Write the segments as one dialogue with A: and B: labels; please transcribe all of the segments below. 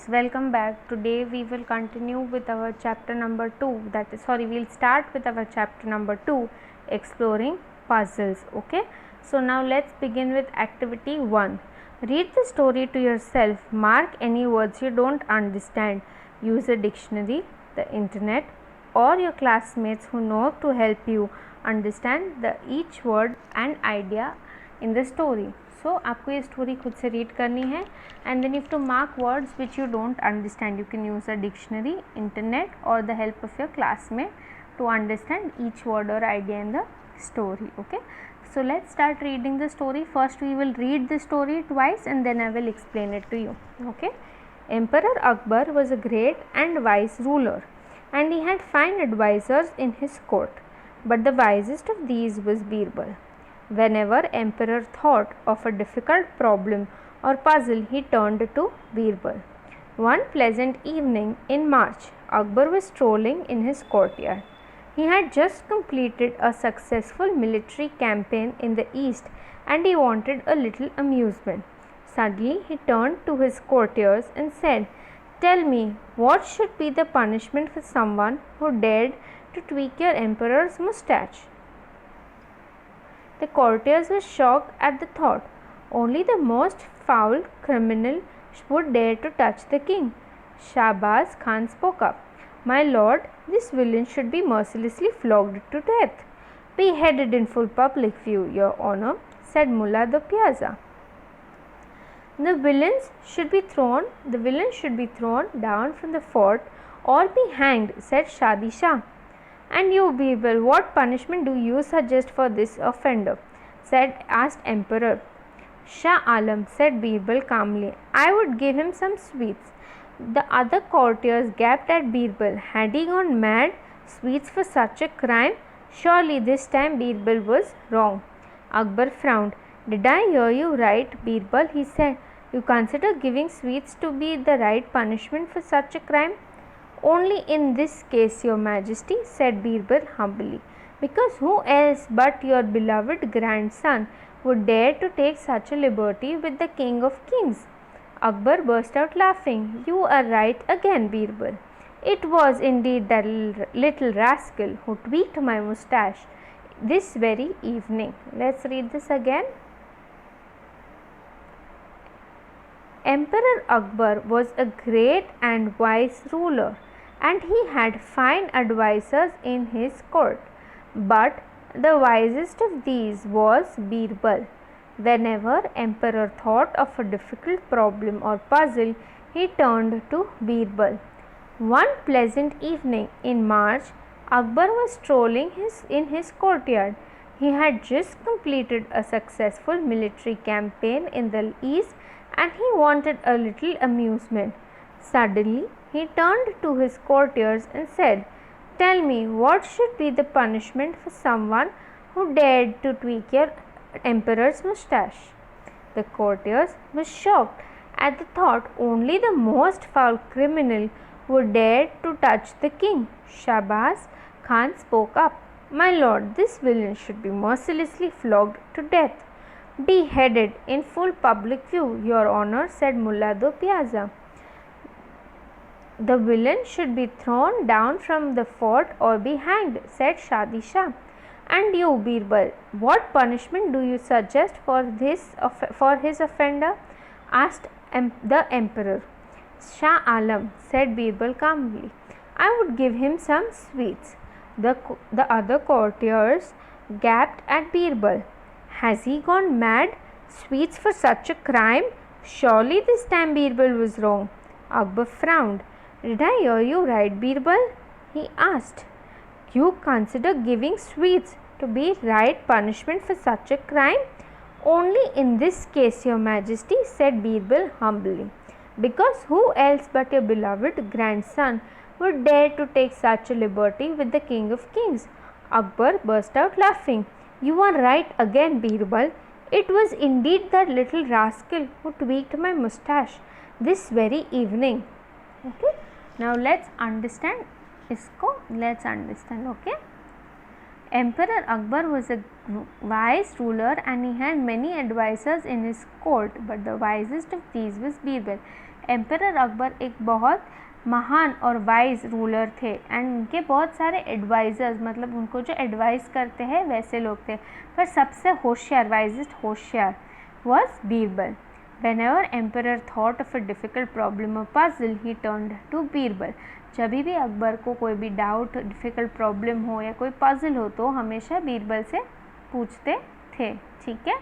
A: welcome back. Today we will continue with our chapter number 2. We'll start with our chapter number 2, exploring puzzles. Okay, so now let's begin with activity 1. Read the story to yourself. Mark any words you don't understand. Use a dictionary, the internet, or your classmates who know to help you understand each word and idea in the story. सो आपको ये story खुद से read करनी है and then you have to mark words which you don't understand. You can use a dictionary, internet और the help of your classmate to understand each word और idea in the story. Okay, so let's start reading the story. First we will read the story twice and then I will explain it to you. Okay, Emperor Akbar was a great and wise ruler and he had fine advisors in his court, but the wisest of these was Birbal. Whenever Emperor thought of a difficult problem or puzzle, he turned to Birbal. One pleasant evening in March, Akbar was strolling in his courtyard. He had just completed a successful military campaign in the east and he wanted a little amusement. Suddenly he turned to his courtiers and said, "Tell me, what should be the punishment for someone who dared to tweak your emperor's moustache?" The courtiers were shocked at the thought. Only the most foul criminal would dare to touch the king. Shahbaz Khan spoke up. "My lord, this villain should be mercilessly flogged to death. Beheaded in full public view, your honor," said Mullah the Piazza. The villain should be thrown down from the fort or be hanged," said Shadi Shah. "And you, Birbal, what punishment do you suggest for this offender?" asked Emperor. "Shah Alam," said Birbal calmly, "I would give him some sweets." The other courtiers gaped at Birbal. Had he gone mad? Sweets for such a crime? Surely this time Birbal was wrong. Akbar frowned. "Did I hear you right, Birbal?" he said. "You consider giving sweets to be the right punishment for such a crime?" "Only in this case, your majesty," said Birbal humbly, "because who else but your beloved grandson would dare to take such a liberty with the king of kings?" Akbar burst out laughing. "You are right again, Birbal. It was indeed that little rascal who tweaked my moustache this very evening." Let's read this again. Emperor Akbar was a great and wise ruler and he had fine advisers in his court, but the wisest of these was Birbal. Whenever Emperor thought of a difficult problem or puzzle, he turned to Birbal. One pleasant evening in March, Akbar was strolling in his courtyard. He had just completed a successful military campaign in the east and he wanted a little amusement. Suddenly he turned to his courtiers and said, "Tell me, what should be the punishment for someone who dared to tweak your emperor's moustache?" The courtiers were shocked at the thought. Only the most foul criminal would dare to touch the king. Shahbaz Khan spoke up. "My lord, this villain should be mercilessly flogged to death." "Beheaded in full public view, your honor," said Mullah the Piazza. "The villain should be thrown down from the fort or be hanged," said Shadi Shah. "And you, Birbal, what punishment do you suggest for his offender?" asked the emperor. "Shah Alam," said Birbal calmly, "I would give him some sweets." The other courtiers gaped at Birbal. Has he gone mad? Sweets for such a crime? Surely this time Birbal was wrong. Akbar frowned. "Did I hear you right, Birbal?" he asked. "You consider giving sweets to be right punishment for such a crime?" "Only in this case, your majesty," said Birbal humbly, "because who else but your beloved grandson would dare to take such a liberty with the king of kings?" Akbar burst out laughing. "You are right again, Birbal. It was indeed that little rascal who tweaked my moustache this very evening." Okay, now let's understand. Okay, Emperor Akbar was a wise ruler and he had many advisers in his court, but the wisest of these was Birbal. Emperor Akbar एक बहुत महान और wise ruler थे and उनके बहुत सारे advisers, मतलब उनको जो एडवाइस करते हैं वैसे लोग थे, पर सबसे होशियार, वाइजेस्ट होशियार was Birbal. Whenever emperor thought of a difficult problem or puzzle, he turned to Birbal. जब भी अकबर को कोई भी डाउट, डिफ़िकल्ट प्रॉब्लम हो या कोई पजल हो तो हमेशा बीरबल से पूछते थे। ठीक है।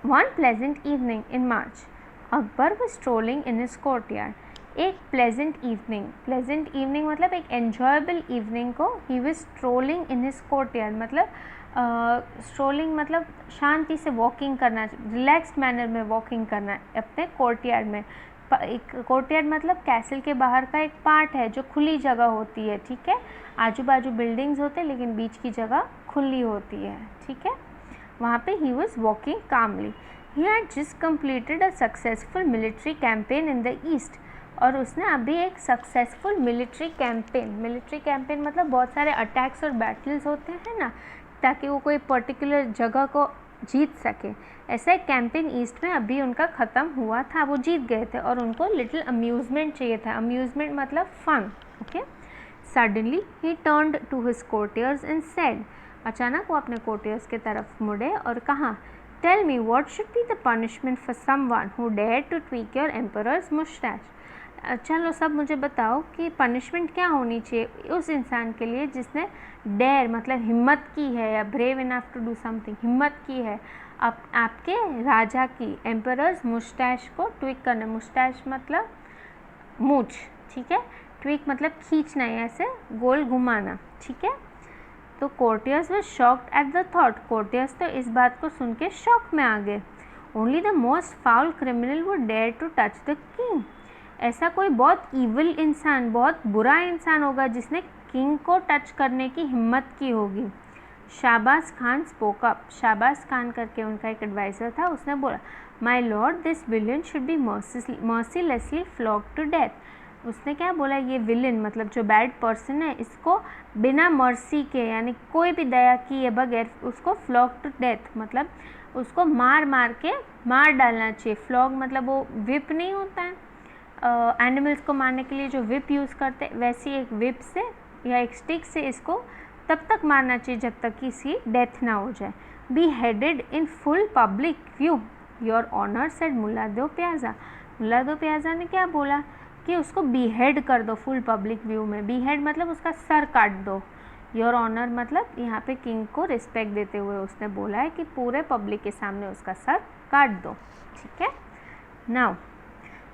A: One pleasant evening in March, Akbar was strolling in his courtyard। एक pleasant evening मतलब एक enjoyable evening को he was strolling in his courtyard, मतलब स्ट्रोलिंग मतलब शांति से वॉकिंग करना, रिलैक्स्ड मैनर में वॉकिंग करना अपने कोर्टयार्ड में। एक कोर्टयार्ड मतलब कैसल के बाहर का एक पार्ट है जो खुली जगह होती है। ठीक है, आजू बाजू बिल्डिंग्स होते हैं लेकिन बीच की जगह खुली होती है। ठीक है, वहाँ पे he was walking calmly. He had just completed a successful military campaign in the east, और उसने अभी एक सक्सेसफुल मिलिट्री कैंपेन मतलब बहुत सारे अटैक्स और बैटल्स होते हैं ना, ताकि वो कोई पर्टिकुलर जगह को जीत सके। ऐसा एक कैंपेन ईस्ट में अभी उनका ख़त्म हुआ था, वो जीत गए थे और उनको लिटिल अम्यूज़मेंट चाहिए था। अम्यूज़मेंट मतलब fun. Okay. Suddenly he turned to his courtiers and said, अचानक वो अपने कोर्टियर्स के तरफ मुड़े और कहा, tell me what should be the punishment for someone who dare to tweak your emperor's moustache. चलो सब मुझे बताओ कि पनिशमेंट क्या होनी चाहिए उस इंसान के लिए जिसने डेयर मतलब हिम्मत की है, या brave enough to do something, हिम्मत की है आपके राजा की एम्परर्स मुस्टैच को ट्विक करना। मुस्टैच मतलब मूछ। ठीक है, ट्विक मतलब खींचना है, ऐसे गोल घुमाना। ठीक है, तो courtiers were shocked at the thought, courtiers तो इस बात को सुन के शॉक में आ गए। Only the most foul criminal would dare to touch the king, ऐसा कोई बहुत ईविल इंसान, बहुत बुरा इंसान होगा जिसने किंग को टच करने की हिम्मत की होगी। शाबाज खान स्पोक अप, शाबाज खान करके उनका एक एडवाइज़र था, उसने बोला, my lord this villain should be mercilessly flogged to death. उसने क्या बोला, ये विलन मतलब जो बैड पर्सन है, इसको बिना मर्सी के यानी कोई भी दया किए बगैर उसको फ्लॉग टू डेथ मतलब उसको मार के मार डालना चाहिए। फ्लॉग मतलब वो विप नहीं होता है एनिमल्स को मारने के लिए जो विप यूज़ करते हैं, वैसी एक विप से या एक स्टिक से इसको तब तक मारना चाहिए जब तक कि इसकी डेथ ना हो जाए। Beheaded in full public view your honour said Mulla Do Pyaza. मुल्ला दो प्याजा ने क्या बोला कि उसको बी हेड कर दो फुल पब्लिक व्यू में। बी हेड मतलब उसका सर काट दो। योर ऑनर मतलब यहाँ पे किंग को रिस्पेक्ट देते हुए उसने बोला है कि पूरे पब्लिक के सामने उसका सर काट दो। ठीक है, now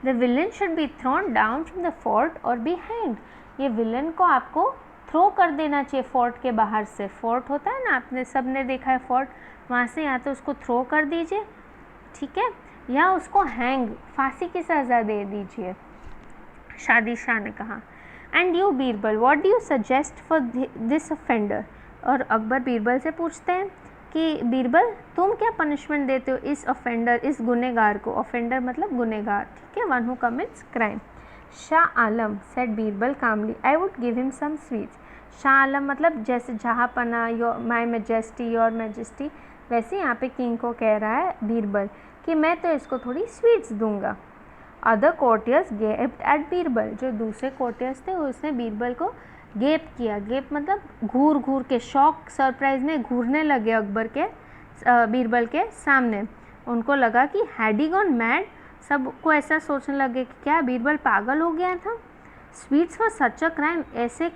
A: the villain should be thrown down from the fort और बी हैंग्ड। ये विलन को आपको थ्रो कर देना चाहिए फोर्ट के बाहर से। फोर्ट होता है ना, आपने सब ने देखा है फोर्ट, वहाँ से या तो उसको थ्रो कर दीजिए, ठीक है, या उसको हैंग फांसी की सज़ा दे दीजिए, शादी शाह ने कहा। And you Birbal what do you suggest for this offender. और अकबर बीरबल से पूछते हैं कि बीरबल तुम क्या पनिशमेंट देते हो इस ऑफेंडर, इस गुनहगार को। ऑफेंडर मतलब गुनहगार, ठीक है, one who commits crime. Shah Alam said Birbal कामली, I would give him some sweets. Shah Alam मतलब जैसे जहाँपना, your my majesty, your majesty, वैसे यहाँ पे किंग को कह रहा है बीरबल कि मैं तो इसको थोड़ी स्वीट्स दूंगा। Other courtiers gaped eight Birbal, जो दूसरे कोर्टियर्स थे उसने बीरबल को गेप किया। गेप मतलब घूर घूर के, शॉक सरप्राइज में घूरने लगे अकबर के बीरबल के सामने। उनको लगा कि हैड ही गॉन मैड, सबको ऐसा सोचने लगे कि क्या बीरबल पागल हो गया था। Sweets for such a crime, ऐसे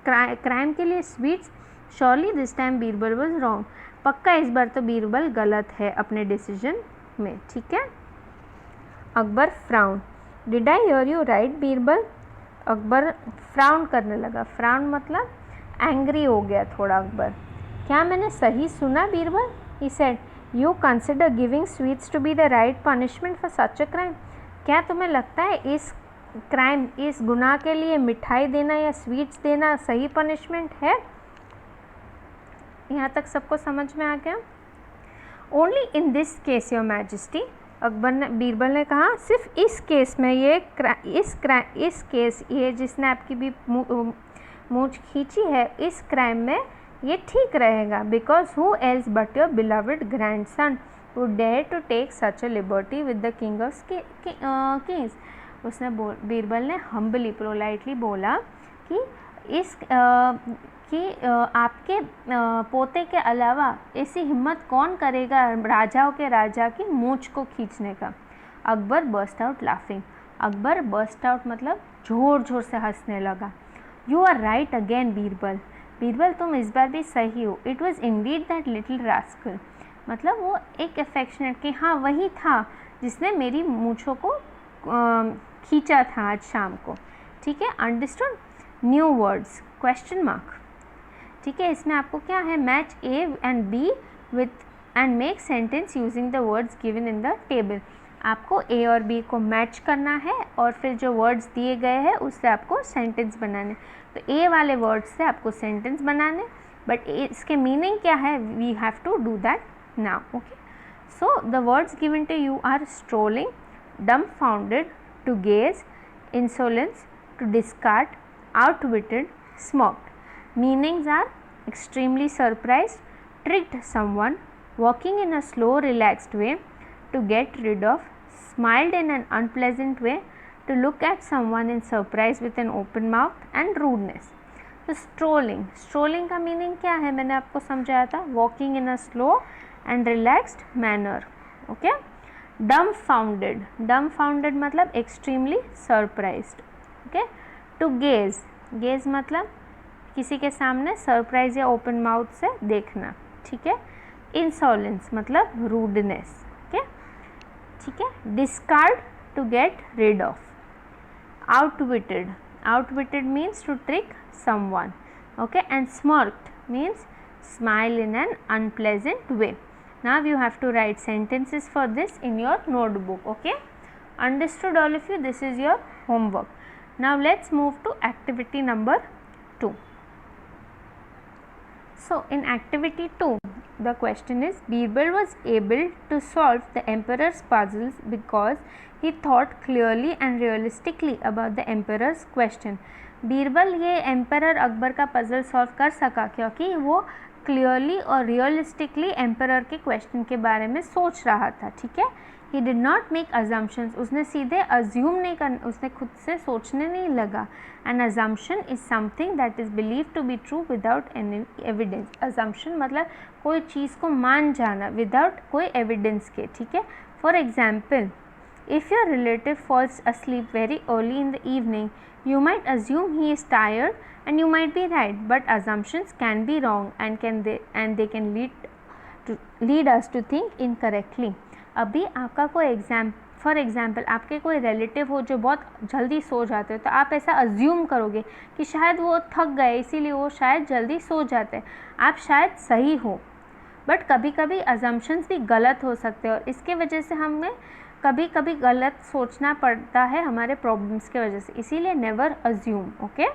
A: क्राइम के लिए sweets. Surely this time Birbal was wrong, पक्का इस बार तो बीरबल गलत है अपने डिसीजन में। ठीक है, Akbar frown, did I hear you right Birbal. Akbar frown करने लगा। फ्राउन मतलब एंग्री हो गया थोड़ा अकबर। क्या मैंने सही सुना Birbal? He said, you consider giving sweets to be the right punishment for such a crime. क्या तुम्हें लगता है इस क्राइम, इस गुनाह के लिए मिठाई देना या स्वीट्स देना सही पनिशमेंट है? यहाँ तक सबको समझ में आ गया? Only in this case your majesty, Akbar ने, बीरबल ने कहा, सिर्फ इस केस में, इस केस ये जिसने आपकी भी मूंछ खींची है, इस क्राइम में ये ठीक रहेगा। Because who else but your beloved grandson, would dare to take such a liberty with the king of kings. उसने बीरबल ने humbly politely बोला कि आपके पोते के अलावा ऐसी हिम्मत कौन करेगा राजाओं के राजा की मूंछ को खींचने का. Akbar burst out laughing. Akbar burst out मतलब जोर जोर से हंसने लगा. You are right again Birbal. Birbal तुम इस बार भी सही हो. It was indeed that little rascal. मतलब वो एक अफेक्शनेट कि हाँ वही था जिसने मेरी मूंछों को खींचा था आज शाम को. ठीक है, understood. New words question mark. ठीक है, इसमें आपको क्या है, match A and B with and make sentence using the words given in the table. आपको ए और बी को मैच करना है और फिर जो वर्ड्स दिए गए हैं उससे आपको सेंटेंस बनाने. तो ए वाले वर्ड्स से आपको सेंटेंस बनाने, बट इसके मीनिंग क्या है, we have to do that now. Okay, so the words given to you are strolling, dumbfounded, to gaze, insolence, to discard, outwitted, smoked. Meanings are extremely surprised, tricked someone, walking in a slow relaxed way, to get rid of, smiled in an unpleasant way, to look at someone in surprise with an open mouth, and rudeness. तो strolling का meaning क्या है, मैंने आपको समझाया था, walking in a slow and relaxed manner. Okay. Dumbfounded मतलब extremely surprised. Okay. To gaze मतलब किसी के सामने सरप्राइज या ओपन माउथ से देखना. ठीक है. इंसोलेंस मतलब रूडनेस. ओके. ठीक है. Discard to get rid of. outwitted means to trick someone. Okay, and smirked means smile in an unpleasant way. Now you have to write sentences for this in your notebook. Okay, understood all of you? This is your homework. Now let's move to activity number 2. So in activity 2, the question is, Birbal was able to solve the emperor's puzzles because he thought clearly and realistically about the emperor's question. Birbal ये emperor Akbar का puzzle solve कर सका क्योंकि वो clearly और realistically emperor के question के बारे में सोच रहा था. ठीक है. He did not make assumptions. उसने सीधे अज्यूम नहीं कर, उसने खुद से सोचने नहीं लगा. An assumption is something that is believe to be true without any evidence. Assumption मतलब कोई चीज़ को मान जाना विदाउट कोई एविडेंस के. ठीक है. For example, if your relative falls asleep very early in the evening, you might assume he is tired, and you might be right, but assumptions can be wrong and they can lead us to think incorrectly. अभी आपका कोई for example आपके कोई relative हो जो बहुत जल्दी सो जाते हो, तो आप ऐसा अज्यूम करोगे कि शायद वो थक गए इसीलिए वो शायद जल्दी सो जाते हैं. आप शायद सही हो, बट कभी कभी अजम्पशंस भी गलत हो सकते हैं और इसके वजह से हमें कभी कभी गलत सोचना पड़ता है हमारे प्रॉब्लम्स के वजह से. इसीलिए never assume. Okay.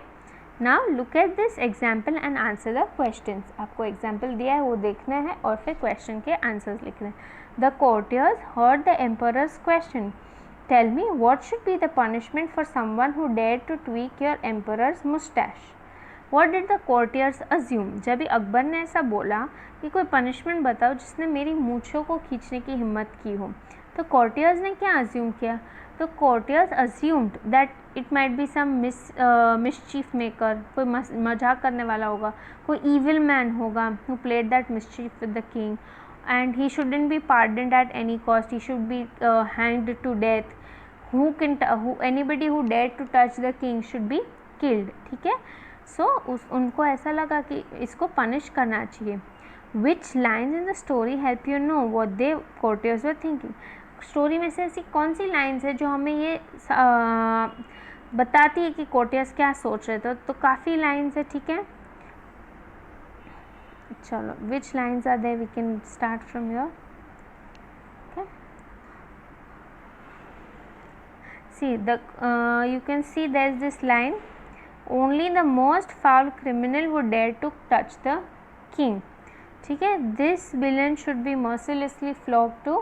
A: Now look at this example and answer the questions. आपको एग्जाम्पल दिया है वो देखना है और फिर क्वेश्चन के आंसर्स लिखने हैं. The courtiers heard the emperor's question. Tell me, what should be the punishment for someone who dared to tweak your emperor's mustache? What did the courtiers assume? जब भी अकबर ने ऐसा बोला कि कोई पनिशमेंट बताओ जिसने मेरी मूंछों को खींचने की हिम्मत की हो, तो courtiers ने क्या अज्यूम किया? तो courtiers assumed that it might be some mischief maker, कोई मजाक करने वाला होगा, कोई evil man होगा who played that mischief with the king, and he shouldn't be pardoned at any cost. He should be hanged to death. Anybody who dared to touch the king should be killed. ठीक है. So उनको ऐसा लगा कि इसको punish करना चाहिए. Which lines in the story help you know what they courtiers were thinking? Story में से ऐसी कौन सी लाइन्स है जो हमें ये बताती है कि कोर्टियर्स क्या सोच रहे थे? तो काफ़ी लाइन्स है. ठीक है. चलो, which lines are there? We can start from here. Okay. See you can see there's this line, only the most foul criminal would dare to touch the king. ठीक है. This villain should be mercilessly flogged to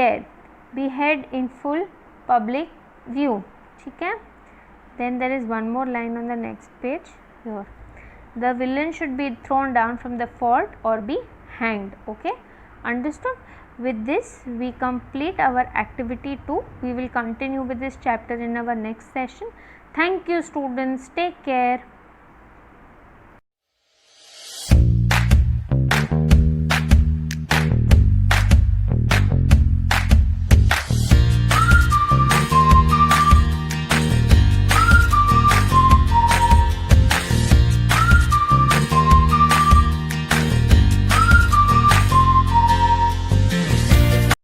A: death, behead in full public view. ठीक है. Then there is one more line on the next page here. The villain should be thrown down from the fort or be hanged. Okay, understood? with this we complete our activity 2. We will continue with this chapter in our next session. Thank you students, take care.